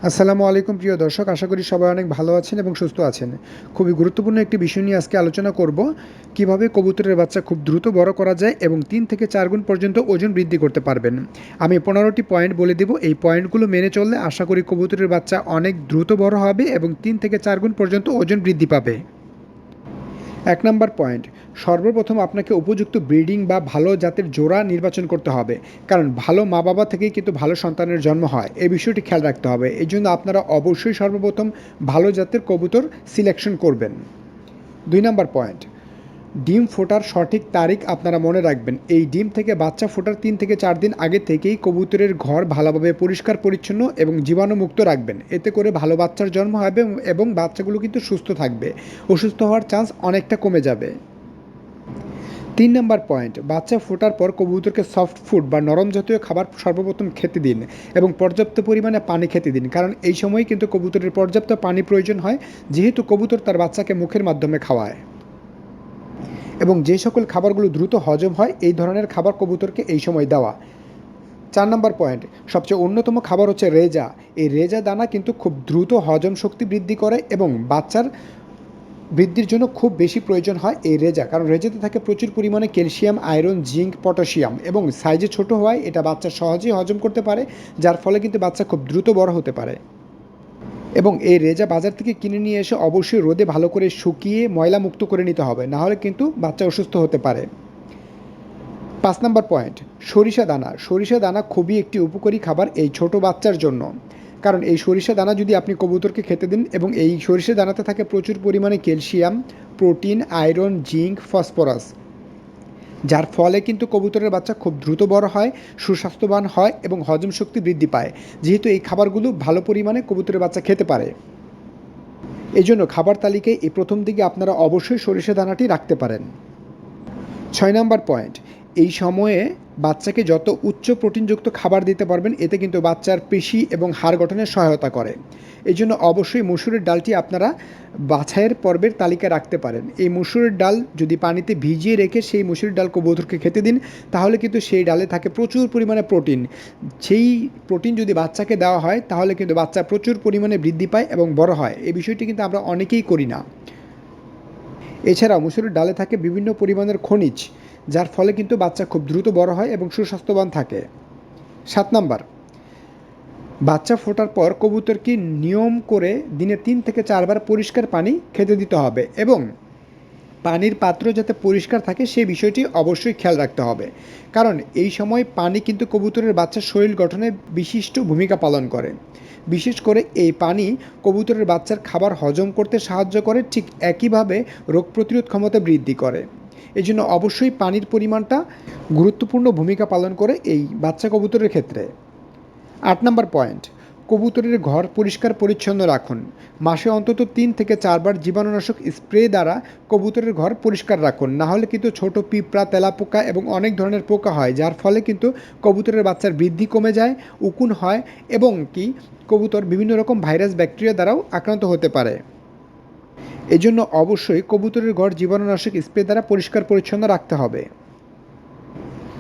আসসালামু আলাইকুম প্রিয় দর্শক, আশা করি সবাই অনেক ভালো আছেন এবং সুস্থ আছেন। খুবই গুরুত্বপূর্ণ একটি বিষয় নিয়ে আজকে আলোচনা করব, কিভাবে কবুতরের বাচ্চা খুব দ্রুত বড় করা যায় এবং 3 থেকে 4 গুণ পর্যন্ত ওজন বৃদ্ধি করতে পারবেন। আমি 15টি পয়েন্ট বলে দেব, এই পয়েন্টগুলো মেনে চললে আশা করি কবুতরের বাচ্চা অনেক দ্রুত বড় হবে এবং 3 থেকে 4 গুণ পর্যন্ত ওজন বৃদ্ধি পাবে। 1 নম্বর পয়েন্ট, সর্বপ্রথম আপনাকে উপযুক্ত ব্রিডিং বা ভালো জাতের জোড়া নির্বাচন করতে হবে। কারণ ভালো মা বাবা থেকেই কিন্তু ভালো সন্তানের জন্ম হয়, এই বিষয়টি খেয়াল রাখতে হবে। এই জন্য আপনারা অবশ্যই সর্বপ্রথম ভালো জাতের কবুতর সিলেকশন করবেন। 2 নম্বর পয়েন্ট, ডিম ফোটার সঠিক তারিখ আপনারা মনে রাখবেন। এই ডিম থেকে বাচ্চা ফোটার 3 থেকে 4 দিন আগে থেকেই কবুতরের ঘর ভালোভাবে পরিষ্কার পরিচ্ছন্ন এবং জীবাণুমুক্ত রাখবেন। এতে করে ভালো বাচ্চার জন্ম হবে এবং বাচ্চাগুলো কিন্তু সুস্থ থাকবে, অসুস্থ হওয়ার চান্স অনেকটা কমে যাবে। 3 নম্বর পয়েন্ট, বাচ্চা ফোটার পর কবুতরকে সফট ফুড বা নরম জাতীয় খাবার সর্বপ্রথম খেতে দিন এবং পর্যাপ্ত পরিমাণে পানি খেতে দিন। কারণ এই সময় কিন্তু কবুতরের পর্যাপ্ত পানি প্রয়োজন হয়, যেহেতু কবুতর তার বাচ্চাকে মুখের মাধ্যমে খাওয়ায়। এবং যে সকল খাবারগুলো দ্রুত হজম হয়, এই ধরনের খাবার কবুতরকে এই সময় দেওয়া। 4 নম্বর পয়েন্ট, সবচেয়ে অন্যতম খাবার হচ্ছে রেজা। এই রেজা দানা কিন্তু খুব দ্রুত হজম শক্তি বৃদ্ধি করে এবং বাচ্চার বৃদ্ধির জন্য খুব বেশি প্রয়োজন হয় এই রেজা। কারণ রেজাতে থাকে প্রচুর পরিমাণে ক্যালসিয়াম, আয়রন, জিঙ্ক, পটাশিয়াম এবং সাইজে ছোট হওয়ায় এটা বাচ্চা সহজেই হজম করতে পারে, যার ফলে কিন্তু বাচ্চা খুব দ্রুত বড় হতে পারে। এবং এই রেজা বাজার থেকে কিনে নিয়ে এসে অবশ্যই রোদে ভালো করে শুকিয়ে ময়লা মুক্ত করে নিতে হবে, নাহলে কিন্তু বাচ্চা অসুস্থ হতে পারে। 5 নম্বর পয়েন্ট, সরিষা দানা। সরিষা দানা খুবই একটি উপকারী খাবার এই ছোট বাচ্চার জন্য। কারণ এই সরিষা দানা যদি আপনি কবুতরকে খেতে দিন, এবং এই সরিষা দানাতে থাকে প্রচুর পরিমাণে calcium, protein, iron, zinc, phosphorus, যার ফলে কিন্তু কবুতরের বাচ্চা খুব দ্রুত বড় হয়, সুস্বাস্থ্যবান হয় এবং হজম শক্তি বৃদ্ধি পায়, যেহেতু এই খাবারগুলো ভালো পরিমাণে কবুতরের বাচ্চা খেতে পারে। এই জন্য খাবার তালিকায় এই প্রথম দিকে আপনারা অবশ্যই সরিষা দানাটি রাখতে পারেন। 6 নম্বর পয়েন্ট, এই সময়ে বাচ্চাকে যত উচ্চ প্রোটিনযুক্ত খাবার দিতে পারবেন, এতে কিন্তু বাচ্চার পেশি এবং হাড় গঠনে সহায়তা করে। এই জন্য অবশ্যই মসুরের ডালটি আপনারা বাছাইয়ের পর্বের তালিকায় রাখতে পারেন। এই মসুরের ডাল যদি পানিতে ভিজিয়ে রেখে সেই মসুরের ডাল কবুতরকে খেতে দিন, তাহলে কিন্তু সেই ডালে থাকে প্রচুর পরিমাণে প্রোটিন। সেই প্রোটিন যদি বাচ্চাকে দেওয়া হয়, তাহলে কিন্তু বাচ্চা প্রচুর পরিমাণে বৃদ্ধি পায় এবং বড় হয়। এই বিষয়টি কিন্তু আমরা অনেকেই করি না। এছাড়াও মসুরের ডালে থাকে বিভিন্ন পরিমাণের খনিজ, যার ফলে কিন্তু বাচ্চা খুব দ্রুত বড় হয় এবং সুস্বাস্থ্যবান থাকে। 7 নম্বর, বাচ্চা ফোটার পর কবুতরকে নিয়ম করে দিনে 3 থেকে 4 বার পরিষ্কার পানি খেতে দিতে হবে এবং পানির পাত্র যাতে পরিষ্কার থাকে সেই বিষয়টি অবশ্যই খেয়াল রাখতে হবে। কারণ এই সময় পানি কিন্তু কবুতরের বাচ্চার শরীর গঠনে বিশিষ্ট ভূমিকা পালন করে। বিশেষ করে এই পানি কবুতরের বাচ্চার খাবার হজম করতে সাহায্য করে, ঠিক একইভাবে রোগ প্রতিরোধ ক্ষমতা বৃদ্ধি করে। এই জন্য অবশ্যই পানির পরিমাণটা গুরুত্বপূর্ণ ভূমিকা পালন করে এই বাচ্চা কবুতরের ক্ষেত্রে। 8 নম্বর পয়েন্ট, কবুতরের ঘর পরিষ্কার পরিচ্ছন্ন রাখুন। মাসে অন্তত 3 থেকে 4 বার জীবাণুনাশক স্প্রে দ্বারা কবুতরের ঘর পরিষ্কার রাখুন, নাহলে কিন্তু ছোট পিঁপড়া, তেলাপোকা এবং অনেক ধরনের পোকা হয়, যার ফলে কিন্তু কবুতরের বাচ্চার বৃদ্ধি কমে যায়, উকুন হয় এবং কি কবুতর বিভিন্ন রকম ভাইরাস, ব্যাকটেরিয়া দ্বারাও আক্রান্ত হতে পারে। এজন্য অবশ্যই কবুতরের ঘর জীবাণুনাশক স্প্রে দ্বারা পরিষ্কার পরিচ্ছন্ন রাখতে হবে।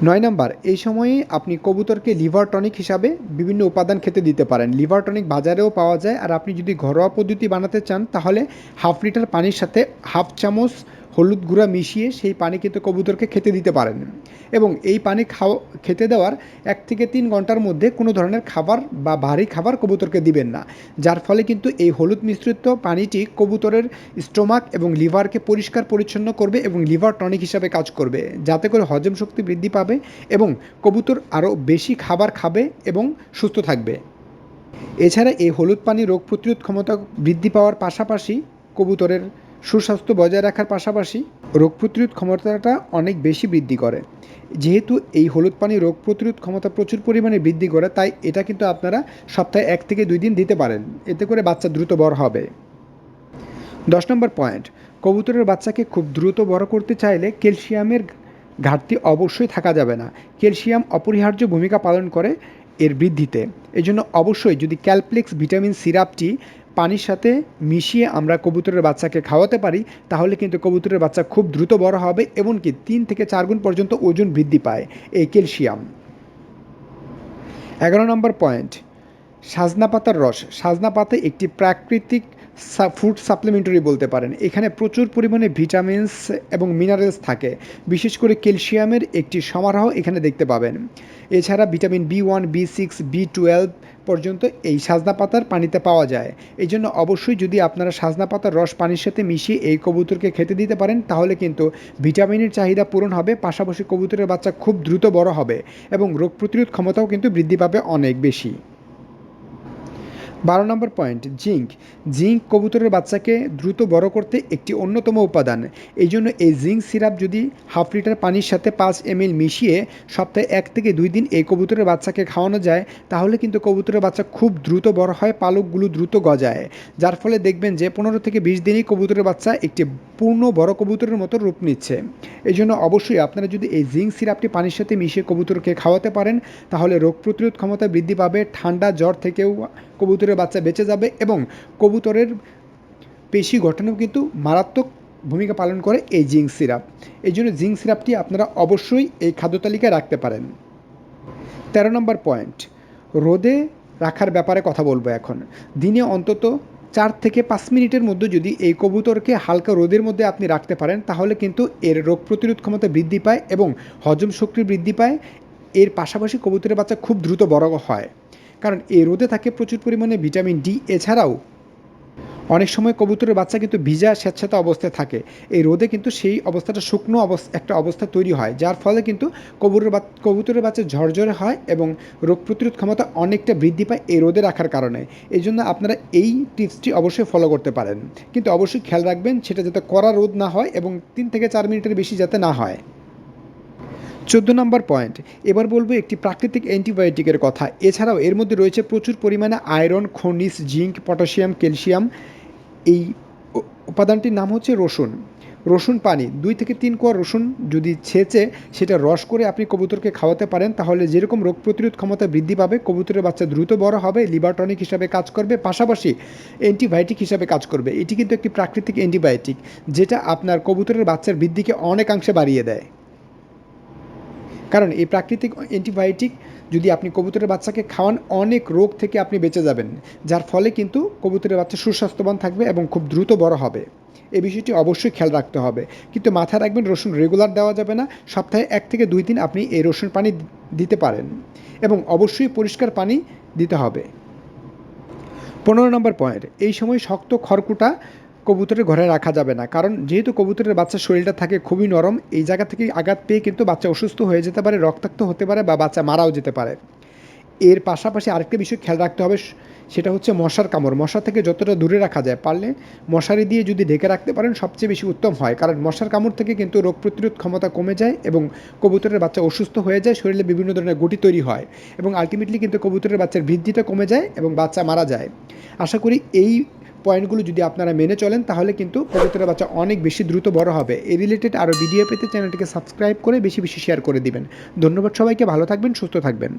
9 নম্বর, এই সময়ে আপনি কবুতরকে লিভার টনিক হিসাবে বিভিন্ন উপাদান খেতে দিতে পারেন। লিভার টনিক বাজারেও পাওয়া যায়, আর আপনি যদি ঘরোয়া পদ্ধতি বানাতে চান, তাহলে হাফ লিটার পানির সাথে হাফ চামচ হলুদ গুঁড়া মিশিয়ে সেই পানি কিন্তু কবুতরকে খেতে দিতে পারেন। এবং এই পানি খেতে দেওয়ার 1 থেকে 3 ঘন্টার মধ্যে কোনো ধরনের খাবার বা ভারী খাবার কবুতরকে দিবেন না, যার ফলে কিন্তু এই হলুদ মিশ্রিত পানিটি কবুতরের স্টোমাক এবং লিভারকে পরিষ্কার পরিচ্ছন্ন করবে এবং লিভার টনিক হিসাবে কাজ করবে, যাতে করে হজম শক্তি বৃদ্ধি পাবে এবং কবুতর আরও বেশি খাবার খাবে এবং সুস্থ থাকবে। এছাড়া এই হলুদ পানি রোগ প্রতিরোধ ক্ষমতা বৃদ্ধি পাওয়ার পাশাপাশি, কবুতরের সুস্বাস্থ্য বজায় রাখার পাশাপাশি রোগ প্রতিরোধ ক্ষমতাটা অনেক বেশি বৃদ্ধি করে। যেহেতু এই হলুদ পানি রোগ প্রতিরোধ ক্ষমতা প্রচুর পরিমাণে বৃদ্ধি করে, তাই এটা কিন্তু আপনারা সপ্তাহে 1 থেকে 2 দিন দিতে পারেন। এতে করে বাচ্চা দ্রুত বড় হবে। 10 নম্বর পয়েন্ট, কবুতরের বাচ্চাকে খুব দ্রুত বড় করতে চাইলে ক্যালসিয়ামের ঘাটতি অবশ্যই থাকা যাবে না। ক্যালসিয়াম অপরিহার্য ভূমিকা পালন করে এর বৃদ্ধিতে। এজন্য অবশ্যই যদি ক্যালপ্লেক্স ভিটামিন সিরাপটি পানির সাথে মিশিয়ে আমরা কবুতরের বাচ্চাকে খাওয়াতে পারি, তাহলে কিন্তু কবুতরের বাচ্চা খুব দ্রুত বড় হবে, এমনকি 3 থেকে 4 গুণ পর্যন্ত ওজন বৃদ্ধি পায় এই ক্যালসিয়াম। 11 নম্বর পয়েন্ট, সাজনা পাতার রস, সাজনা পাতা একটি প্রাকৃতিক ফুড সাপ্লিমেন্টারি বলতে পারেন। এখানে প্রচুর পরিমাণে ভিটামিনস এবং মিনারেলস থাকে, বিশেষ করে ক্যালসিয়ামের একটি সমারোহ এখানে দেখতে পাবেন। এছাড়া ভিটামিন B1, B6, B12 পর্যন্ত এই সাজনা পাতার পানিতে পাওয়া যায়। এই জন্য অবশ্যই যদি আপনারা সাজনা পাতার রস পানির সাথে মিশিয়ে এই কবুতরকে খেতে দিতে পারেন, তাহলে কিন্তু ভিটামিনের চাহিদা পূরণ হবে, পাশাপাশি কবুতরের বাচ্চা খুব দ্রুত বড় হবে এবং রোগ প্রতিরোধ ক্ষমতাও কিন্তু বৃদ্ধি পাবে অনেক বেশি। 12 নম্বর পয়েন্ট, জিঙ্ক। জিঙ্ক কবুতরের বাচ্চাকে দ্রুত বড় করতে একটি অন্যতম উপাদান। এই জন্য এই জিঙ্ক সিরাপ যদি হাফ লিটার পানির সাথে 5 ml মিশিয়ে সপ্তাহে 1 থেকে 2 দিন এই কবুতরের বাচ্চাকে খাওয়ানো যায়, তাহলে কিন্তু কবুতরের বাচ্চা খুব দ্রুত বড় হয়, পালকগুলো দ্রুত গজায়, যার ফলে দেখবেন যে 15 থেকে 20 দিনেই কবুতরের বাচ্চা একটি পূর্ণ বড় কবুতরের মতো রূপ নিচ্ছে। এই জন্য অবশ্যই আপনারা যদি এই জিঙ্ক সিরাপটি পানির সাথে মিশিয়ে কবুতরকে খাওয়াতে পারেন, তাহলে রোগ প্রতিরোধ ক্ষমতা বৃদ্ধি পাবে, ঠান্ডা জ্বর থেকেও কবুতরের বাচ্চা বেঁচে যাবে এবং কবুতরের পেশি গঠনেও কিন্তু মারাত্মক ভূমিকা পালন করে এই জিঙ্ক সিরাপ। এই জন্য জিঙ্ক সিরাপটি আপনারা অবশ্যই এই খাদ্য তালিকায় রাখতে পারেন। 13 নম্বর পয়েন্ট, রোদে রাখার ব্যাপারে কথা বলবো এখন। দিনে অন্তত 4 থেকে 5 মিনিটের মধ্যে যদি এই কবুতরকে হালকা রোদের মধ্যে আপনি রাখতে পারেন, তাহলে কিন্তু এর রোগ প্রতিরোধ ক্ষমতা বৃদ্ধি পায় এবং হজম শক্তি বৃদ্ধি পায়। এর পাশাপাশি কবুতরের বাচ্চা খুব দ্রুত বড় হয়, কারণ এই রোদে থাকে প্রচুর পরিমাণে ভিটামিন ডি। এছাড়াও অনেক সময় কবুতরের বাচ্চা কিন্তু ভিজা স্যাঁতস্যাঁতে অবস্থায় থাকে, এই রোদে কিন্তু সেই অবস্থাটা শুকনো একটা অবস্থা তৈরি হয়, যার ফলে কিন্তু কবুতরের বাচ্চা ঝরঝরে হয় এবং রোগ প্রতিরোধ ক্ষমতা অনেকটা বৃদ্ধি পায় এই রোদে রাখার কারণে। এই জন্য আপনারা এই টিপসটি অবশ্যই ফলো করতে পারেন, কিন্তু অবশ্যই খেয়াল রাখবেন সেটা যাতে কড়া রোদ না হয় এবং 3 থেকে 4 মিনিটের বেশি যাতে না হয়। 14 নম্বর পয়েন্ট, এবার বলবো একটি প্রাকৃতিক অ্যান্টিবায়োটিকের কথা। এছাড়াও এর মধ্যে রয়েছে প্রচুর পরিমাণে আয়রন, খনিজ, জিঙ্ক, পটাশিয়াম, ক্যালসিয়াম। এই উপাদানটির নাম হচ্ছে রসুন। রসুন পানি 2 থেকে 3 কোয়া রসুন যদি ছেঁচে সেটা রস করে আপনি কবুতরকে খাওয়াতে পারেন, তাহলে যেরকম রোগ প্রতিরোধ ক্ষমতা বৃদ্ধি পাবে, কবুতরের বাচ্চা দ্রুত বড় হবে, লিভার টনিক হিসাবে কাজ করবে, পাশাপাশি অ্যান্টিবায়োটিক হিসাবে কাজ করবে। এটি কিন্তু একটি প্রাকৃতিক অ্যান্টিবায়োটিক, যেটা আপনার কবুতরের বাচ্চার বৃদ্ধিকে অনেকাংশে বাড়িয়ে দেয়। কারণ এই প্রাকৃতিক অ্যান্টিবায়োটিক যদি আপনি কবুতরের বাচ্চাকে খাওয়ান, অনেক রোগ থেকে আপনি বেঁচে যাবেন, যার ফলে কিন্তু কবুতরের বাচ্চা সুস্বাস্থ্যবান থাকবে এবং খুব দ্রুত বড় হবে। এই বিষয়টি অবশ্যই খেয়াল রাখতে হবে, কিন্তু মাথায় রাখবেন রসুন রেগুলার দেওয়া যাবে না, সপ্তাহে 1 থেকে 2 দিন আপনি এই রসুন পানি দিতে পারেন এবং অবশ্যই পরিষ্কার পানি দিতে হবে। 15 নম্বর পয়েন্ট, এই সময় শক্ত খড়কুটা কবুতরের ঘরে রাখা যাবে না, কারণ যেহেতু কবুতরের বাচ্চার শরীরটা থাকে খুবই নরম, এই জায়গা থেকে আঘাত পেয়ে কিন্তু বাচ্চা অসুস্থ হয়ে যেতে পারে, রক্তাক্ত হতে পারে বা বাচ্চা মারাও যেতে পারে। এর পাশাপাশি আরেকটা বিষয় খেয়াল রাখতে হবে, সেটা হচ্ছে মশার কামড়। মশা থেকে যতটা দূরে রাখা যায়, পারলে মশারি দিয়ে যদি ঢেকে রাখতে পারেন সবচেয়ে বেশি উত্তম হয়, কারণ মশার কামড় থেকে কিন্তু রোগ প্রতিরোধ ক্ষমতা কমে যায় এবং কবুতরের বাচ্চা অসুস্থ হয়ে যায়, শরীরে বিভিন্ন ধরনের গুটি তৈরি হয় এবং আলটিমেটলি কিন্তু কবুতরের বাচ্চার বৃদ্ধিটা কমে যায় এবং বাচ্চা মারা যায়। আশা করি এই পয়েন্টগুলো যদি আপনারা মেনে চলেন, তাহলে কিন্তু কবুতরের বাচ্চা অনেক বেশি দ্রুত বড় হবে। এই রিলেটেড আরও ভিডিও পেতে চ্যানেলটিকে সাবস্ক্রাইব করে বেশি বেশি শেয়ার করে দিবেন। ধন্যবাদ সবাইকে, ভালো থাকবেন, সুস্থ থাকবেন।